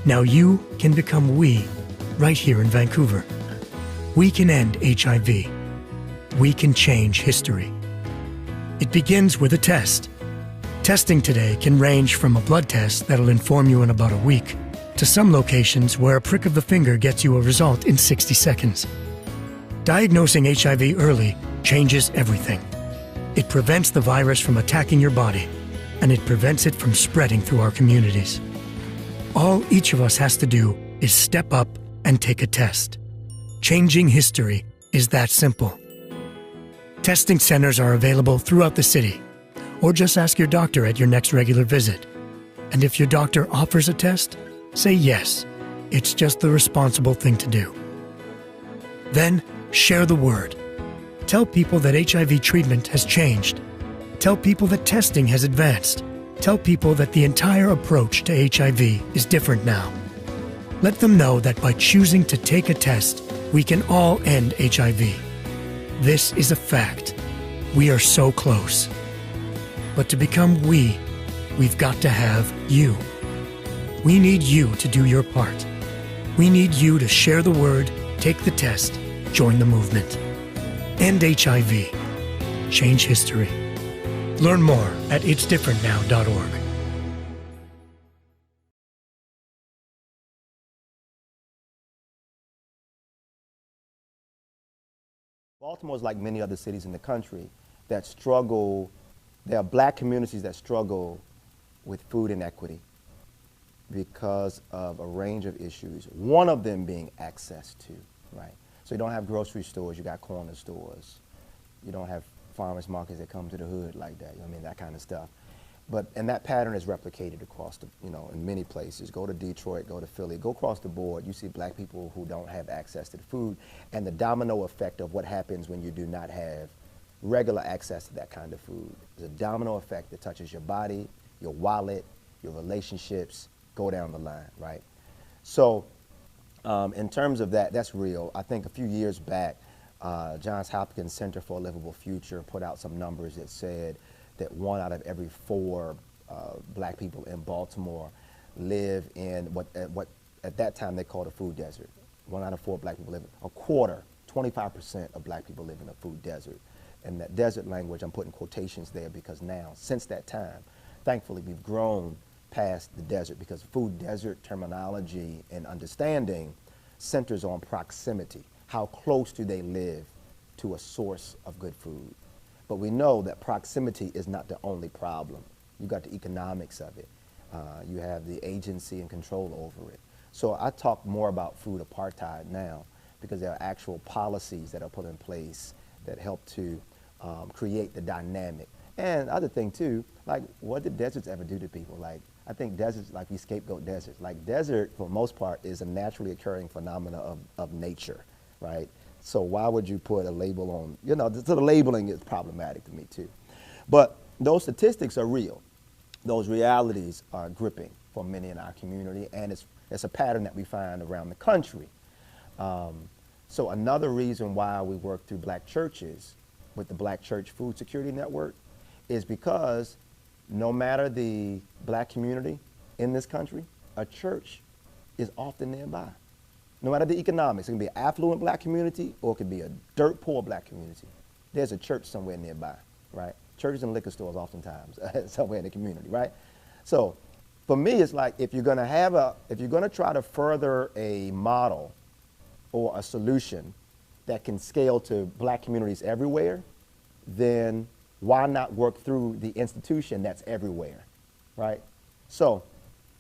Now you can become we right here in Vancouver. We can end HIV. We can change history. It begins with a test. Testing today can range from a blood test that'll inform you in about a week to some locations where a prick of the finger gets you a result in 60 seconds. Diagnosing HIV early changes everything. It prevents the virus from attacking your body, and it prevents it from spreading through our communities. All each of us has to do is step up and take a test. Changing history is that simple. Testing centers are available throughout the city, or just ask your doctor at your next regular visit. And if your doctor offers a test, say yes. It's just the responsible thing to do. Then, share the word. Tell people that HIV treatment has changed. Tell people that testing has advanced. Tell people that the entire approach to HIV is different now. Let them know that by choosing to take a test, we can all end HIV. This is a fact. We are so close. But to become we've got to have you. We need you to do your part. We need you to share the word, take the test, join the movement. End HIV. Change history. Learn more at itsdifferentnow.org. Baltimore is like many other cities in the country that struggle. There are black communities that struggle with food inequity because of a range of issues, one of them being access to, right? So you don't have grocery stores, you got corner stores. You don't have farmers markets that come to the hood like that, I mean, that kind of stuff. And that pattern is replicated across in many places. Go to Detroit, go to Philly, go across the board, you see black people who don't have access to the food, and the domino effect of what happens when you do not have regular access to that kind of food. There's a domino effect that touches your body, your wallet, your relationships, go down the line, right? So in terms of that, that's real. I think a few years back, Johns Hopkins Center for a Livable Future put out some numbers that said that 1 out of every 4 black people in Baltimore live in what at that time they called a food desert. 1 out of 4 black people live, a quarter, 25% of black people live in a food desert. And that desert language, I'm putting quotations there because now, since that time, thankfully we've grown past the desert, because food desert terminology and understanding centers on proximity. How close do they live to a source of good food? But we know that proximity is not the only problem. You got the economics of it. You have the agency and control over it. So I talk more about food apartheid now because there are actual policies that are put in place that help to create the dynamic. And other thing too, like what did deserts ever do to people? Like I think deserts, like we scapegoat deserts. Like desert, for the most part, is a naturally occurring phenomena of nature, right? So why would you put a label on, you know, so the labeling is problematic to me too. But those statistics are real. Those realities are gripping for many in our community, and it's a pattern that we find around the country. So another reason why we work through black churches with the Black Church Food Security Network is because no matter the black community in this country, a church is often nearby. No matter the economics, it can be an affluent black community or it could be a dirt poor black community. There's a church somewhere nearby, right? Churches and liquor stores oftentimes somewhere in the community, right? So for me, it's like if you're gonna try to further a model or a solution that can scale to black communities everywhere, then why not work through the institution that's everywhere, right? So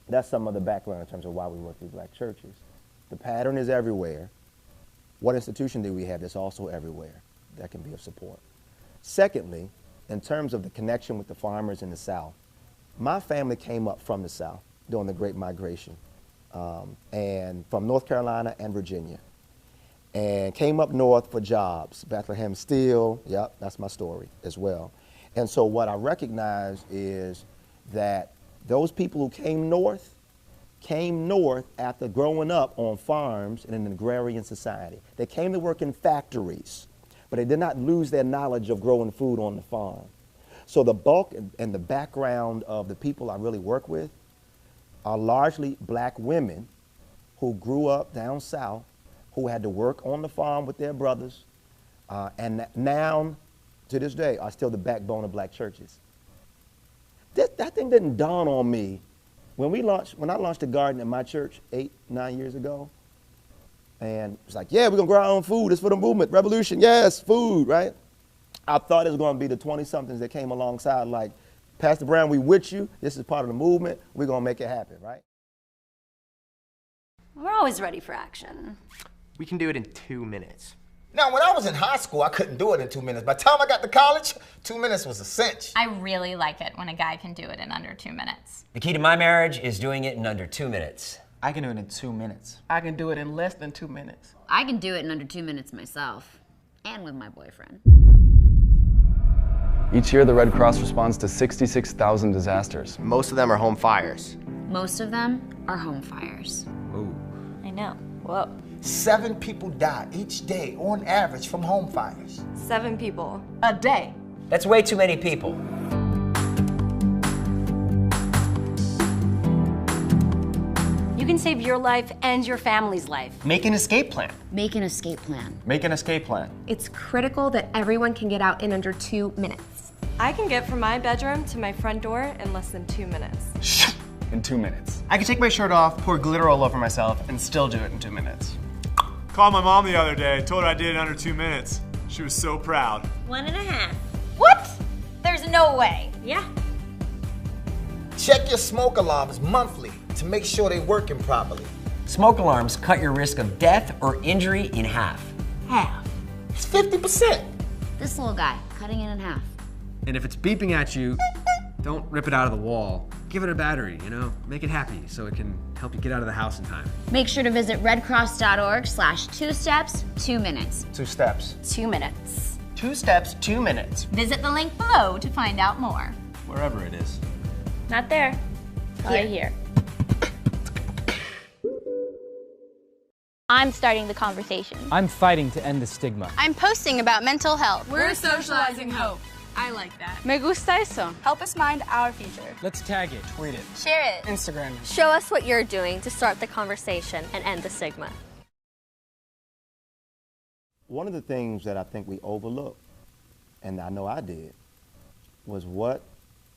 that's some of the background in terms of why we work through black churches. The pattern is everywhere. What institution do we have that's also everywhere that can be of support? Secondly, in terms of the connection with the farmers in the South, my family came up from the South during the Great Migration, and from North Carolina and Virginia, and came up north for jobs. Bethlehem Steel, yep, that's my story as well. And so what I recognize is that those people who came north after growing up on farms in an agrarian society. They came to work in factories, but they did not lose their knowledge of growing food on the farm. So the bulk and the background of the people I really work with are largely black women who grew up down south, who had to work on the farm with their brothers, and now, to this day, are still the backbone of black churches. That thing didn't dawn on me. When I launched a garden at my church 8-9 years ago, and it's like, yeah, we're gonna grow our own food, it's for the movement, revolution, yes, food, right? I thought it was gonna be the 20-somethings that came alongside like, Pastor Brown, we with you, this is part of the movement, we're gonna make it happen, right? We're always ready for action. We can do it in 2 minutes. Now, when I was in high school, I couldn't do it in 2 minutes. By the time I got to college, 2 minutes was a cinch. I really like it when a guy can do it in under 2 minutes. The key to my marriage is doing it in under 2 minutes. I can do it in 2 minutes. I can do it in less than 2 minutes. I can do it in under 2 minutes myself, and with my boyfriend. Each year, the Red Cross responds to 66,000 disasters. Most of them are home fires. Most of them are home fires. Ooh. I know. Whoa. 7 people die each day on average from home fires. 7 people. A day. That's way too many people. You can save your life and your family's life. Make an escape plan. Make an escape plan. Make an escape plan. It's critical that everyone can get out in under 2 minutes. I can get from my bedroom to my front door in less than 2 minutes. In 2 minutes. I can take my shirt off, pour glitter all over myself, and still do it in 2 minutes. Called my mom the other day, told her I did it in under 2 minutes. She was so proud. 1.5. What? There's no way. Yeah. Check your smoke alarms monthly to make sure they're working properly. Smoke alarms cut your risk of death or injury in half. Half? It's 50%. This little guy, cutting it in half. And if it's beeping at you, don't rip it out of the wall. Give it a battery, you know? Make it happy so it can help you get out of the house in time. Make sure to visit redcross.org/2steps, 2 minutes. 2 steps. 2 minutes. 2 steps, 2 minutes. Visit the link below to find out more. Wherever it is. Not there. Right here. I'm starting the conversation. I'm fighting to end the stigma. I'm posting about mental health. We're socializing hope. I like that. Me gusta eso. Help us mind our future. Let's tag it. Tweet it. Share it. Instagram it. Show us what you're doing to start the conversation and end the stigma. One of the things that I think we overlook, and I know I did, was what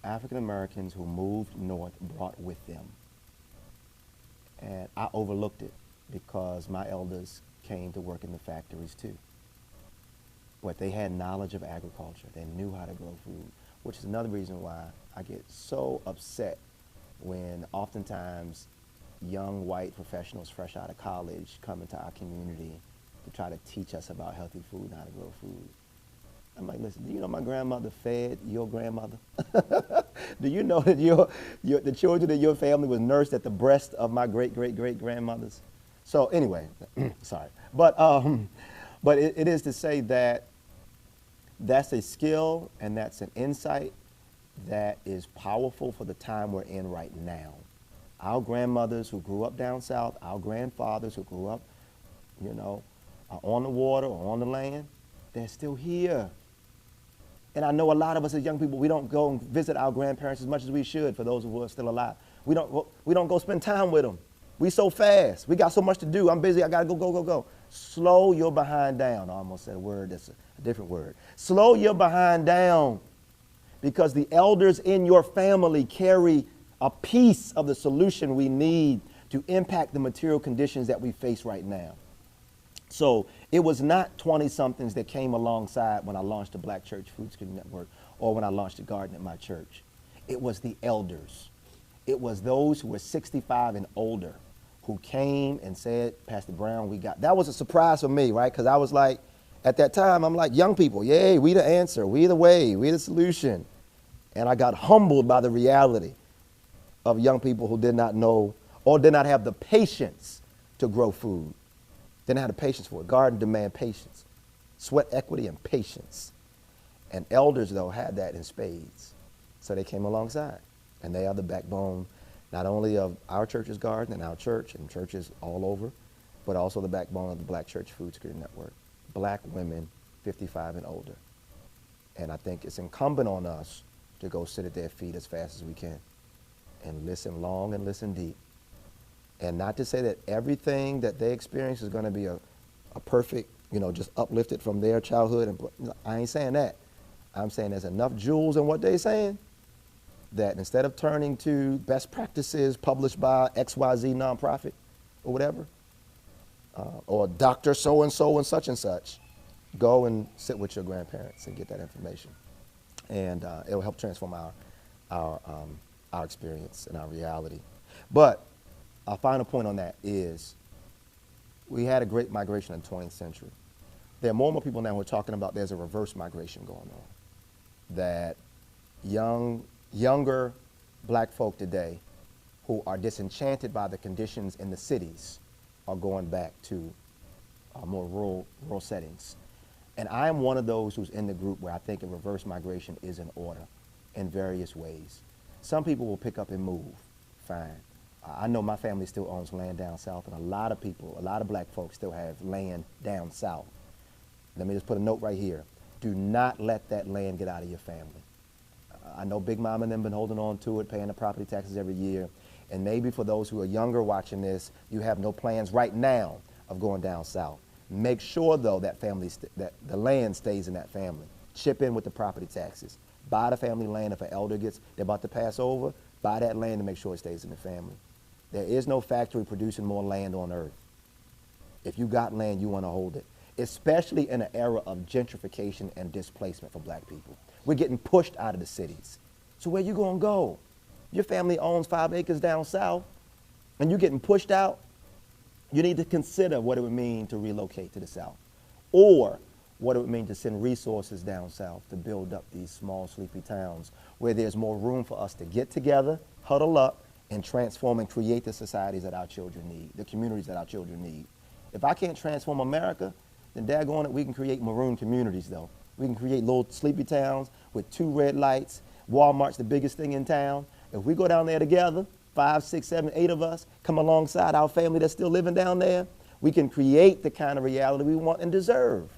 African Americans who moved north brought with them. And I overlooked it because my elders came to work in the factories too. but they had knowledge of agriculture. They knew how to grow food, which is another reason why I get so upset when oftentimes young white professionals fresh out of college come into our community to try to teach us about healthy food and how to grow food. I'm like, listen, do you know my grandmother fed your grandmother? Do you know that the children in your family was nursed at the breast of my great-great-great-grandmothers? So anyway, sorry. But it is to say that that's a skill and that's an insight that is powerful for the time we're in right now. Our grandmothers who grew up down south, our grandfathers who grew up, you know, on the water or on the land, they're still here. And I know a lot of us as young people, we don't go and visit our grandparents as much as we should, for those who are still alive. We don't go spend time with them. We so fast. We got so much to do. I'm busy. I got to go. Slow your behind down. I almost said a word that's a different word. Slow your behind down, because the elders in your family carry a piece of the solution we need to impact the material conditions that we face right now. So it was not 20-somethings that came alongside when I launched the Black Church Food Security Network or when I launched the garden at my church. It was the elders. It was those who were 65 and older who came and said, Pastor Brown, that was a surprise for me, right? Because I was like, at that time, I'm like, young people, yay, we the answer, we the way, we the solution. And I got humbled by the reality of young people who did not know or did not have the patience to grow food. Didn't have the patience for it. Garden demand patience, sweat equity and patience. And elders, though, had that in spades. So they came alongside. And they are the backbone not only of our church's garden and our church and churches all over, but also the backbone of the Black Church Food Security Network. Black women 55 and older. And I think it's incumbent on us to go sit at their feet as fast as we can and listen long and listen deep. And not to say that everything that they experience is going to be a perfect, just uplifted from their childhood. And I ain't saying that. I'm saying there's enough jewels in what they're saying that instead of turning to best practices published by XYZ nonprofit or whatever, or Dr. So-and-so and such, go and sit with your grandparents and get that information. And it will help transform our experience and our reality. But our final point on that is we had a great migration in the 20th century. There are more and more people now who are talking about there's a reverse migration going on. That younger black folk today who are disenchanted by the conditions in the cities are going back to more rural settings. And I am one of those who's in the group where I think a reverse migration is in order in various ways. Some people will pick up and move, fine. I know my family still owns land down south, and a lot of black folks still have land down south. Let me just put a note right here. Do not let that land get out of your family. I know Big Mama and them been holding on to it, paying the property taxes every year. And maybe for those who are younger watching this, you have no plans right now of going down south. Make sure, though, that that the land stays in that family. Chip in with the property taxes. Buy the family land. If an elder they're about to pass over, buy that land to make sure it stays in the family. There is no factory producing more land on earth. If you got land, you want to hold it, especially in an era of gentrification and displacement for black people. We're getting pushed out of the cities. So where you going to go? Your family owns 5 acres down south, and you're getting pushed out. You need to consider what it would mean to relocate to the south, or what it would mean to send resources down south to build up these small, sleepy towns where there's more room for us to get together, huddle up, and transform and create the societies that our children need, the communities that our children need. If I can't transform America, then daggone it, we can create maroon communities, though. We can create little sleepy towns with 2 red lights. Walmart's the biggest thing in town. If we go down there together, 5, 6, 7, 8 of us, come alongside our family that's still living down there, we can create the kind of reality we want and deserve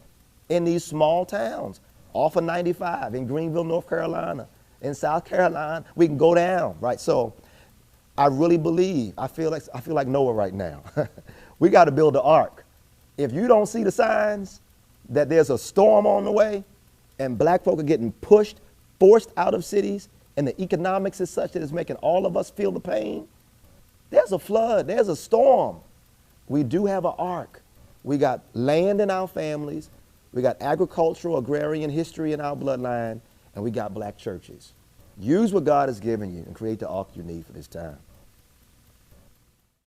in these small towns, off of 95, in Greenville, North Carolina, in South Carolina. We can go down, right? So I really believe, I feel like Noah right now. We got to build the ark. If you don't see the signs that there's a storm on the way and black folk are getting pushed, forced out of cities, and the economics is such that it's making all of us feel the pain, there's a flood, there's a storm. We do have an ark. We got land in our families. We got agricultural, agrarian history in our bloodline, and we got black churches. Use what God has given you and create the ark you need for this time.